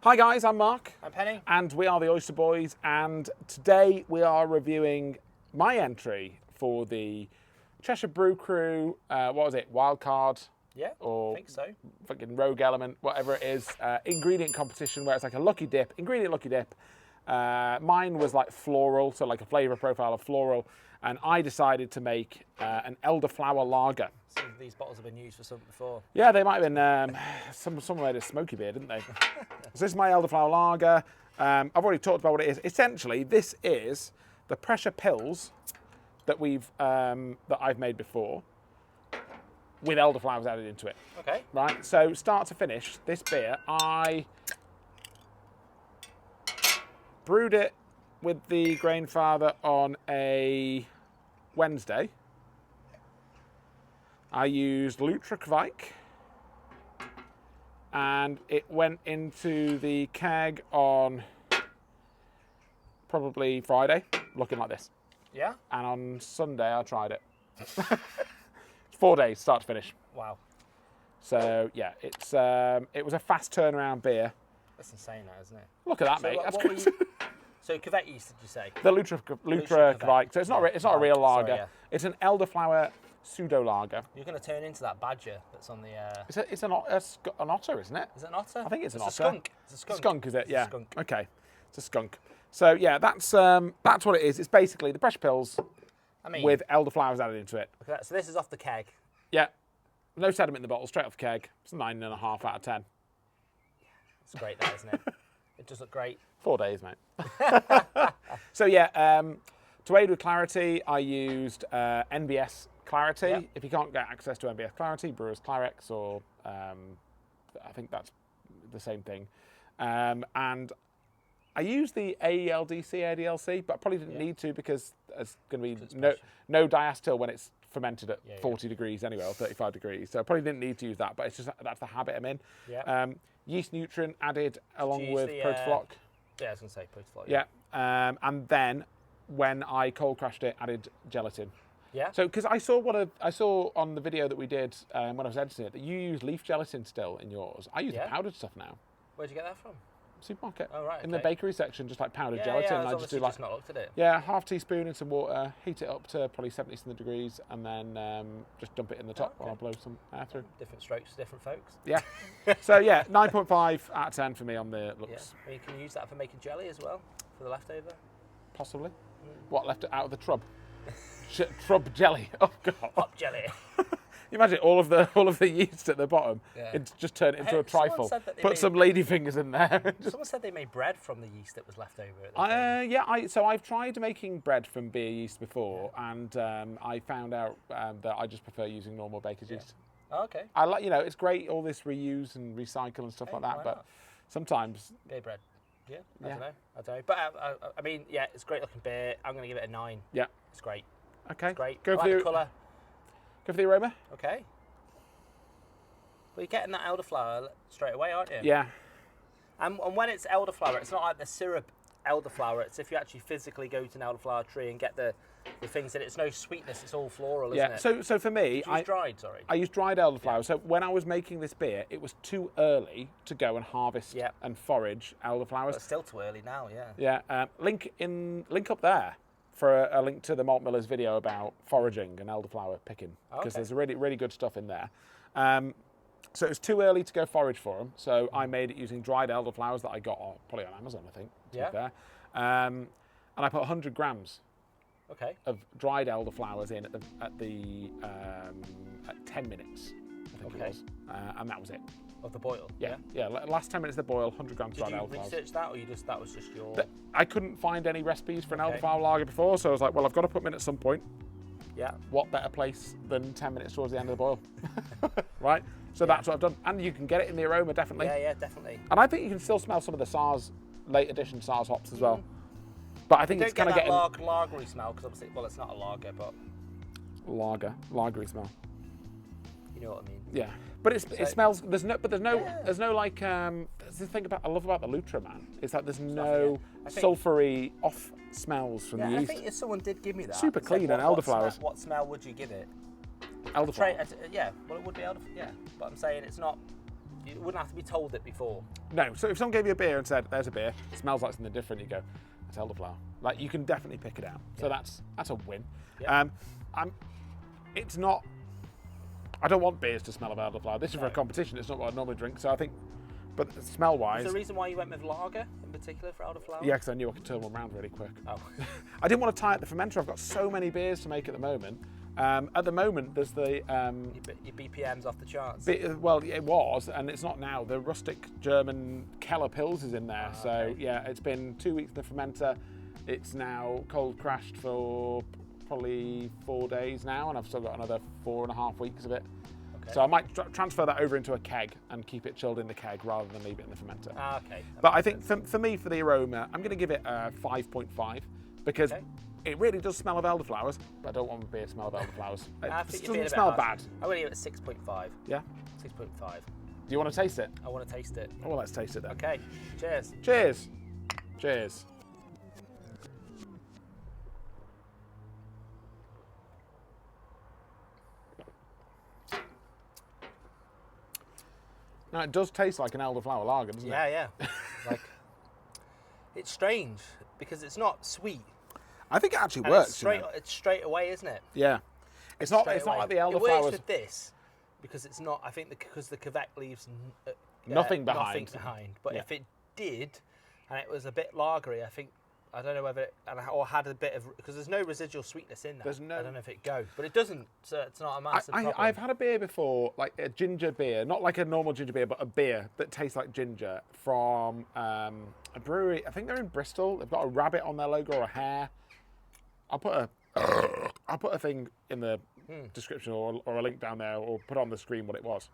Hi guys, I'm Mark. I'm Penny. And we are the Oyster Boys, and today we are reviewing my entry for the Cheshire Brew Crew, what was it, Wildcard? Yeah, or I think so. Fucking Rogue Element, whatever it is, ingredient competition where it's like a lucky dip, ingredient lucky dip. Mine was like floral, so like a flavour profile of floral, and I decided to make an Elderflower lager. Some of these bottles have been used for something before. Yeah, they might have been, someone made a smoky beer, didn't they? So this is my Elderflower lager. I've already talked about what it is. Essentially, this is the pressure pills that I've made before, with elderflowers added into it. Okay. Right, so start to finish, this beer, I brewed it with the Grainfather on a Wednesday. I used Lutra and it went into the keg on probably Friday, looking like this. Yeah? And on Sunday I tried it. 4 days, start to finish. Wow. So yeah, it was a fast turnaround beer. That's insane, that, isn't it? Look at that, So mate. That's what were crazy. So cuvette yeast, did you say? The Lutra Kveik. So it's not a real lager. Sorry, yeah. It's an elderflower pseudo lager. You're going to turn into that badger that's on the... It's an otter, isn't it? Is it an otter? I think it's an otter. A skunk. It's a skunk. Skunk, is it? It's Yeah. a skunk. Okay. It's a skunk. So yeah, that's what it is. It's basically the pressure pills with elderflowers added into it. Okay, so this is off the keg. Yeah. No sediment in the bottle, straight off the keg. It's 9.5 out of 10. It's great, that, isn't it? It does look great. 4 days, mate. So yeah, to aid with clarity, I used NBS Clarity. Yep. If you can't get access to NBS Clarity, Brewers Clarex, or I think that's the same thing. And I used the AELDC, ADLC, but I probably didn't need to because there's going to be no diacetyl when it's fermented at 40 degrees anyway, or 35 degrees. So I probably didn't need to use that, but it's just that's the habit I'm in. Yeah. Yeast nutrient added along with the, Protofloc. Yeah, I was going to say Protofloc. Yeah. And then when I cold crashed it, added gelatin. Yeah. So because I saw on the video that we did when I was editing it that you use leaf gelatin still in yours. I use the powdered stuff now. Where'd you get that from? Supermarket. Oh, right, In the bakery section, just like powdered gelatin. Yeah, I I just do like not looked at it. yeah, half teaspoon in some water, heat it up to probably 70 degrees, and then just dump it in the top while I blow some air through. Different strokes, different folks. Yeah. So yeah, 9.5 out of 10 for me on the looks. Yeah. You can use that for making jelly as well, for the leftover. Possibly. What, left it out of the trub? Trub jelly. Oh god. Hot jelly. You imagine all of the yeast at the bottom, just turn it into a trifle. Put some ladyfingers in there. Someone said they made bread from the yeast that was left over. So I've tried making bread from beer yeast before, and I found out that I just prefer using normal baker's yeast. Oh, okay. I like, it's great all this reuse and recycle and stuff like that, but sometimes beer bread. Yeah, I don't know. But I mean, yeah, it's great looking beer. I'm going to give it a 9. Yeah, it's great. Okay, it's great. Go I like the colour. Go for the aroma. Okay. Well, you're getting that elderflower straight away, aren't you? Yeah. And when it's elderflower, it's not like the syrup elderflower. It's if you actually physically go to an elderflower tree and get the things in it. It's no sweetness. It's all floral, isn't it? So for me, I used dried elderflower. Yeah. So when I was making this beer, it was too early to go and harvest and forage elderflowers. Well, it's still too early now. Yeah. Yeah. Link up there for a link to the Malt Miller's video about foraging and elderflower picking, because there's really, really good stuff in there. So it was too early to go forage for them, so I made it using dried elderflowers that I got probably on Amazon, I think, to be fair. And I put 100 grams of dried elderflowers in at 10 minutes, I think it was, and that was it. Of the boil? Yeah. Last 10 minutes of the boil, 100 grams dried elderflowers. Did you research that, or that was just your... I couldn't find any recipes for an elderflower lager before, so I was like, well, I've got to put them in at some point. Yeah. What better place than 10 minutes towards the end of the boil? Right? So that's what I've done. And you can get it in the aroma, definitely. Yeah, definitely. And I think you can still smell some of the SARS, late edition SARS hops as well. But I think it's kind of getting... lagery smell, because obviously, well, it's not a lager, but... Lagery smell. You know what I mean? Yeah. But it smells. There's no like. There's the thing I love about the Lutra, man. Is that there's no sulfury off smells from the yeast. I think if someone did give me that, super clean and elderflowers. What smell would you give it? Elderflower. Yeah, well, it would be elderflower. Yeah, but I'm saying it's not You wouldn't have to be told it before. No. So if someone gave you a beer and said, "There's a beer, it smells like something different," you go, "It's elderflower." Like, you can definitely pick it out. So that's a win. Yeah. It's not. I don't want beers to smell of elderflower. This is for a competition. It's not what I normally drink. So I think, but smell-wise. Is there a reason why you went with lager in particular for elderflower? Yeah, because I knew I could turn one around really quick. Oh. I didn't want to tie up the fermenter. I've got so many beers to make at the moment. At the moment, there's the... your BPM's off the charts. Well, it was, and it's not now. The rustic German Keller Pils is in there. So, okay. yeah, it's been 2 weeks in the fermenter. It's now cold crashed for probably 4 days now, and I've still got another 4.5 weeks of it. Okay. So I might transfer that over into a keg and keep it chilled in the keg rather than leave it in the fermenter. Okay. But I think for me, for the aroma, I'm going to give it a 5.5 because it really does smell of elderflowers, but I don't want the beer to smell of elderflowers. It doesn't smell bad. I'm going to give it a 6.5. Yeah? 6.5. Do you want to taste it? I want to taste it. Oh, well, let's taste it then. Okay. Cheers. Cheers. Cheers. Now, it does taste like an elderflower lager, doesn't it? Yeah. Like, it's strange because it's not sweet. I think it actually And works. It's straight away, isn't it? Yeah. It's not like the elderflowers. It works with this because it's not. I think because the Quebec leaves nothing behind. Nothing behind. But if it did, and it was a bit lagery, I don't know whether or had a bit of, because there's no residual sweetness in that. I don't know if it go, but it doesn't. So it's not a massive problem. I've had a beer before, like a ginger beer, not like a normal ginger beer, but a beer that tastes like ginger from a brewery. I think they're in Bristol. They've got a rabbit on their logo or a hare. I'll put a thing in the description or a link down there, or put on the screen what it was.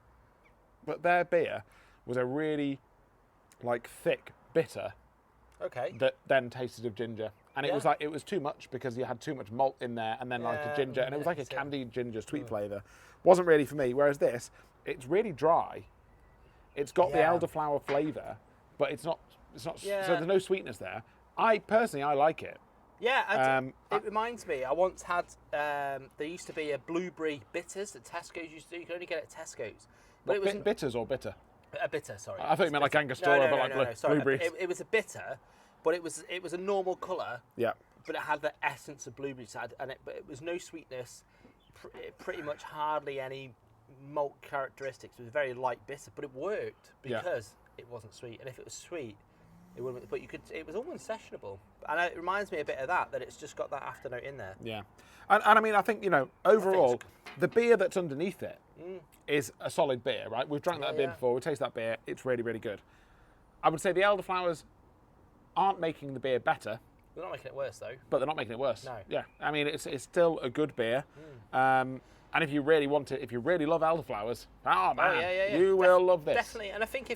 But their beer was a really like thick bitter. Okay. That then tasted of ginger, and it was like, it was too much because you had too much malt in there, and then like a ginger, and it was like a candied ginger sweet flavour. Wasn't really for me. Whereas this, it's really dry. It's got the elderflower flavour, but it's not. So there's no sweetness there. I personally like it. Yeah, it reminds me. I once had. There used to be a blueberry bitters that Tesco's used to do. You could only get it at Tesco's, but it was bitters or bitter. A bitter, sorry. I thought you meant like Angostura, but like blueberries. It was a bitter, but it was a normal colour. Yeah. But it had the essence of blueberries, but it was no sweetness, pretty much hardly any malt characteristics. It was very light bitter, but it worked because it wasn't sweet. And if it was sweet, it wouldn't. But it was almost sessionable. And it reminds me a bit of that it's just got that afternote in there. Yeah. And I mean, I think, overall, the beer that's underneath it is a solid beer, right? We've drank that beer before. We taste that beer. It's really, really good. I would say the Elderflowers aren't making the beer better. They're not making it worse, though. But they're not making it worse. No. Yeah. I mean, it's still a good beer. And if you really want it, if you really love Elderflowers, you will love this. Definitely. And I think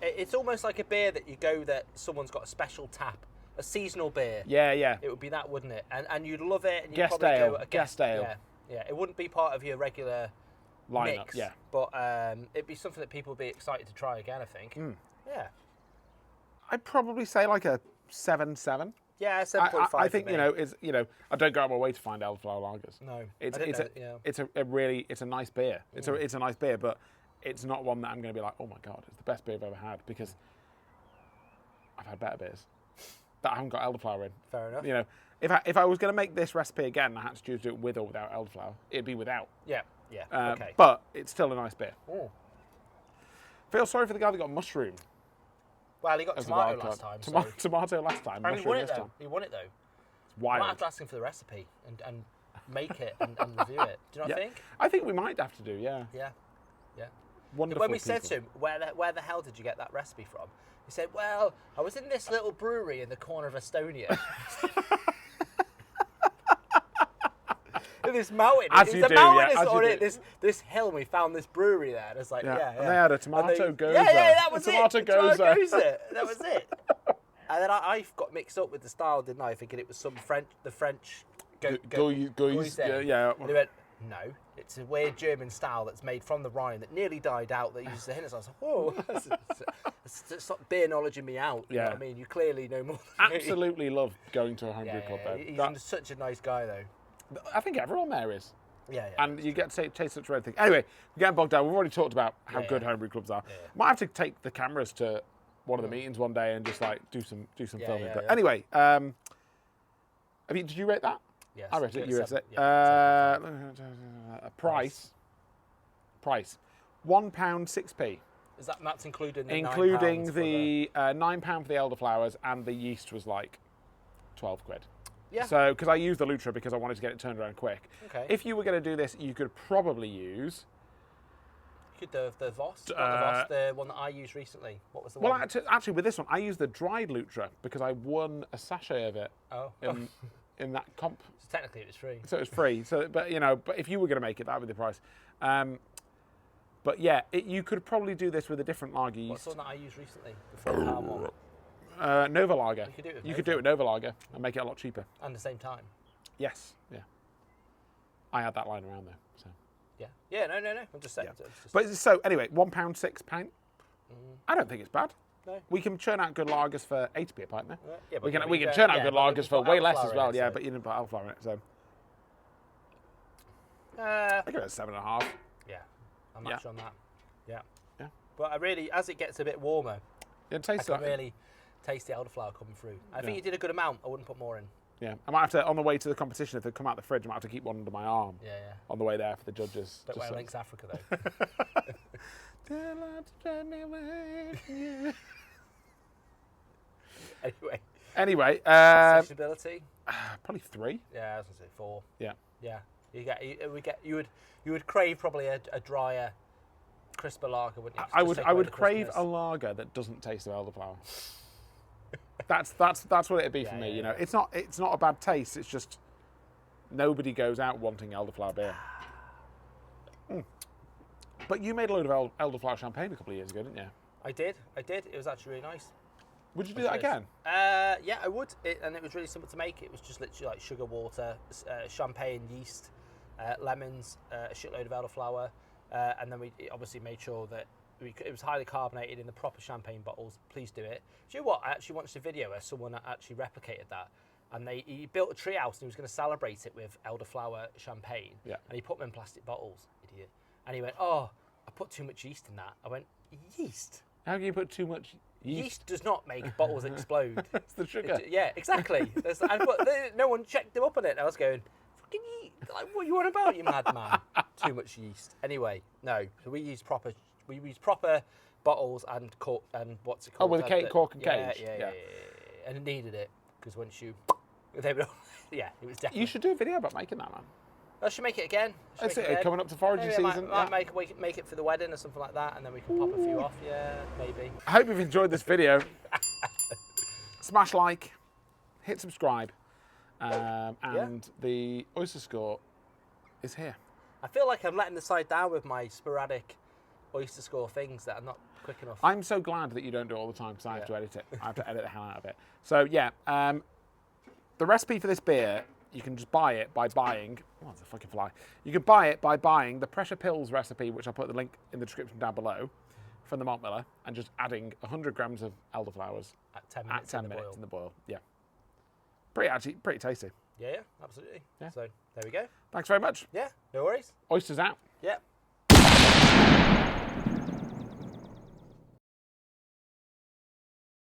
it's almost like a beer that you go that someone's got a special tap. A seasonal beer. Yeah. It would be that, wouldn't it? And you'd love it. And you'd guest probably ale. go a guest ale. Yeah. It wouldn't be part of your regular lineup. Mix, yeah. But it'd be something that people would be excited to try again, I think. Yeah. I'd probably say like a 7.7. Yeah, 7.5. I think I don't go out my way to find Elderflower lagers. No, it's a nice beer. It's a nice beer, but it's not one that I'm going to be like, oh my god, it's the best beer I've ever had, because I've had better beers that I haven't got Elderflower in. Fair enough. If I was going to make this recipe again, I had to choose to do it with or without Elderflower. It'd be without. Yeah. Okay. But it's still a nice beer. Ooh. Feel sorry for the guy that got mushroom. Well, he got tomato last time. Tomato last time. He won it though. He won it though. It's wild. I might have to ask him for the recipe and make it and review it. Do you not think? I think we might have to do. Yeah. Wonderful. When we said to him, where the hell did you get that recipe from? He said, well, I was in this little brewery in the corner of Estonia. This mountain. As you do. This hill, and we found this brewery there. And it's like, yeah. And they had a tomato goza. Yeah, that was tomato it. goza. That was it. And then I got mixed up with the style, didn't I? Thinking it was the French Goose. Yeah. And he went, no, it's a weird German style that's made from the Rhine that nearly died out that uses the Hennessy. I was like, whoa, it's not beer knowledging me out. You know what I mean? You clearly know more than me. Absolutely love going to a homebrew club, though. He's such a nice guy, though. I think everyone there is. Yeah, and you get to taste such red things. Anyway, we're getting bogged down. We've already talked about how good homebrew clubs are. Might have to take the cameras to one of the meetings one day and just like do some filming. But anyway, did you rate that? Yes. I rated it. You rated it. Yeah, Price. £1.06. That's including the including £9 the £9 for the elderflowers, and the yeast was like 12 quid. Yeah. So, because I used the Lutra because I wanted to get it turned around quick. Okay. If you were going to do this, you could probably use. You could the Voss, not the Voss, the one that I used recently. What was the one? Well, actually, with this one, I used the dried Lutra because I won a sachet of it. Oh. In that comp. So technically, it was free. So it was free. But if you were going to make it, that would be the price. But yeah, you could probably do this with a different lager yeast. What's the one that I used recently? The 4 pound one. Nova Lager. You could do it with Nova Lager and make it a lot cheaper. And the same time. Yes. Yeah. I had that lying around there. So. Yeah. Yeah. No. I'm just saying. Yeah. But so anyway, £1.06 pint. I don't think it's bad. No. We can churn out good lagers for 80p a pint there. Yeah, we can churn out good lagers for way less as well. Yeah, but you didn't put Elderflower in it, so. I give it a 7.5. Yeah. I'm much on that. Yeah. Yeah. But I really, as it gets a bit warmer, I can really taste the elderflower coming through. I think you did a good amount. I wouldn't put more in. Yeah, I might have to, on the way to the competition, if they come out the fridge, I might have to keep one under my arm. Yeah. On the way there for the judges. Don't wear Links Africa though. Anyway. Anyway. Probably 3. Yeah, I was gonna say 4. Yeah. Yeah. You would crave probably a drier, crisper lager, wouldn't you? I would crave a lager that doesn't taste of elderflower. That's what it'd be for me. You know, it's not a bad taste. It's just nobody goes out wanting elderflower beer. But you made a load of elderflower champagne a couple of years ago, didn't you? I did. It was actually really nice. Would you do that again? Yeah, I would. And it was really simple to make. It was just literally like sugar, water, champagne, yeast, lemons, a shitload of elderflower, and then we obviously made sure that it was highly carbonated in the proper champagne bottles. Please do it. Do you know what? I actually watched a video where someone actually replicated that, and he built a tree house and he was going to celebrate it with elderflower champagne. Yeah. And he put them in plastic bottles. Idiot. And he went, "Oh, I put too much yeast in that." I went, "Yeast? How can you put too much yeast? Yeast does not make bottles explode." It's the sugar. Yeah, exactly. No one checked them up on it. And I was going, "Fucking yeast! Like, what are you on about, you madman? Too much yeast." Anyway, no. So we use proper bottles and cork and what's it called? Oh, with a cork and cage. Yeah. And it needed it because once you, it was definitely. You should do a video about making that, man. I should make it again. That's it. Coming up to foraging season. Might make it for the wedding or something like that, and then we can pop a few off. Yeah, maybe. I hope you've enjoyed this video. Smash like, hit subscribe, and the oyster score is here. I feel like I'm letting the side down with my sporadic oyster score things that are not quick enough. I'm so glad that you don't do it all the time because I have to edit it. I have to edit the hell out of it. So yeah, the recipe for this beer, you can just buy it by buying. Oh, it's a fucking fly. You can buy it by buying the Pressure Pills recipe, which I'll put the link in the description down below, from the Malt Miller, and just adding 100 grams of elderflowers at 10 minutes, in the boil. Yeah, pretty tasty. Yeah, absolutely. Yeah. So there we go. Thanks very much. Yeah, no worries. Oysters out. Yeah.